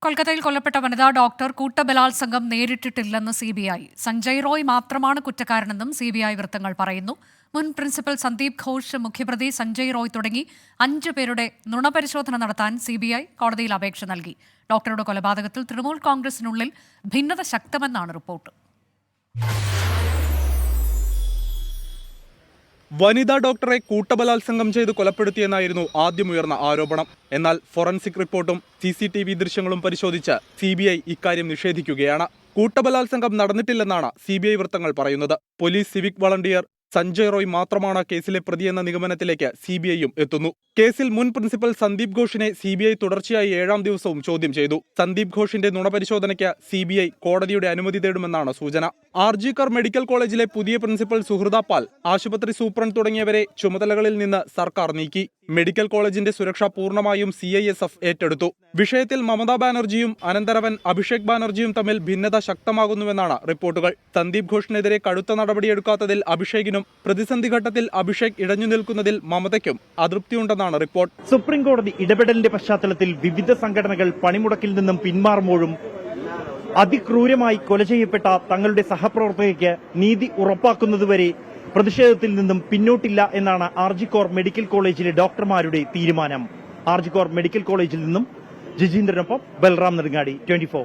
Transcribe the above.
കൊൽക്കത്തയിൽ കൊല്ലപ്പെട്ട വനിതാ ഡോക്ടർ കൂട്ടബലാത്സംഗം നേരിട്ടിട്ടില്ലെന്ന് CBI. സഞ്ജയ് റോയ് മാത്രമാണ് കുറ്റക്കാരനെന്നും CBI വൃത്തങ്ങൾ പറയുന്നു. മുൻ പ്രിൻസിപ്പൽ സന്ദീപ് ഘോഷ്, മുഖ്യപ്രതി സഞ്ജയ് റോയ് തുടങ്ങി 5 പേരുടെ നുണപരിശോധന നടത്താൻ CBI കോടതിയിൽ അപേക്ഷ നൽകി. ഡോക്ടറുടെ കൊലപാതകത്തിൽ തൃണമൂൽ കോൺഗ്രസിനുള്ളിൽ ഭിന്നത ശക്തമെന്നാണ് റിപ്പോർട്ട്. വനിതാ ഡോക്ടറെ കൂട്ടബലാത്സംഗം ചെയ്ത് കൊലപ്പെടുത്തിയെന്നായിരുന്നു ആദ്യമുയർന്ന ആരോപണം. എന്നാൽ ഫോറൻസിക് റിപ്പോർട്ടും CCTV ദൃശ്യങ്ങളും പരിശോധിച്ച് CBI ഇക്കാര്യം നിഷേധിക്കുകയാണ്. കൂട്ടബലാത്സംഗം നടന്നിട്ടില്ലെന്നാണ് CBI വൃത്തങ്ങൾ പറയുന്നത്. Police civic volunteer Sanjay Roy മാത്രമാണ് കേസിലെ പ്രതിയെന്ന നിഗമനത്തിലേക്ക് CBIയും എത്തുന്നു. കേസിൽ മുൻ പ്രിൻസിപ്പൽ സന്ദീപ് ഘോഷിനെ CBI തുടർച്ചയായി 7ാം ദിവസവും ചോദ്യം ചെയ്തു. സന്ദീപ് ഘോഷിന്റെ നുണപരിശോധനയ്ക്ക് CBI കോടതിയുടെ അനുമതി തേടുമെന്നാണ് സൂചന. RG-കർ മെഡിക്കൽ കോളേജിലെ പുതിയ പ്രിൻസിപ്പൽ സുഹൃത പാൽ, ആശുപത്രി സൂപ്രണ്ട് തുടങ്ങിയവരെ ചുമതലകളിൽ നിന്ന് സർക്കാർ നീക്കി. മെഡിക്കൽ കോളേജിന്റെ സുരക്ഷ പൂർണ്ണമായും CISF ഏറ്റെടുത്തു. വിഷയത്തിൽ മമതാ ബാനർജിയും അനന്തരവൻ അഭിഷേക് ബാനർജിയും തമ്മിൽ ഭിന്നത ശക്തമാകുന്നുവെന്നാണ് റിപ്പോർട്ടുകൾ. സന്ദീപ് ഘോഷിനെതിരെ കടുത്ത നടപടിയെടുക്കാത്തതിൽ അഭിഷേകിനും പ്രതിസന്ധി ഘട്ടത്തിൽ അഭിഷേക് ഇടഞ്ഞു നിൽക്കുന്നതിൽ മമതയ്ക്കും അതൃപ്തിയുണ്ടെന്നാണ് റിപ്പോർട്ട്. സുപ്രീം കോടതി ഇടപെടലിന്റെ പശ്ചാത്തലത്തിൽ വിവിധ സംഘടനകൾ പണിമുടക്കിൽ നിന്നും പിന്മാറുമ്പോഴും അതിക്രൂരമായി കൊല ചെയ്യപ്പെട്ട തങ്ങളുടെ സഹപ്രവർത്തകയ്ക്ക് നീതി ഉറപ്പാക്കുന്നതുവരെ പ്രതിഷേധത്തിൽ നിന്നും പിന്നോട്ടില്ല എന്നാണ് RG-കോർ മെഡിക്കൽ കോളേജിലെ ഡോക്ടർമാരുടെ തീരുമാനം. RG-കോർ മെഡിക്കൽ കോളേജിൽ നിന്നും ജിജീന്ദ്രനൊപ്പം ബൽറാം നെടുങ്ങാടി, 24.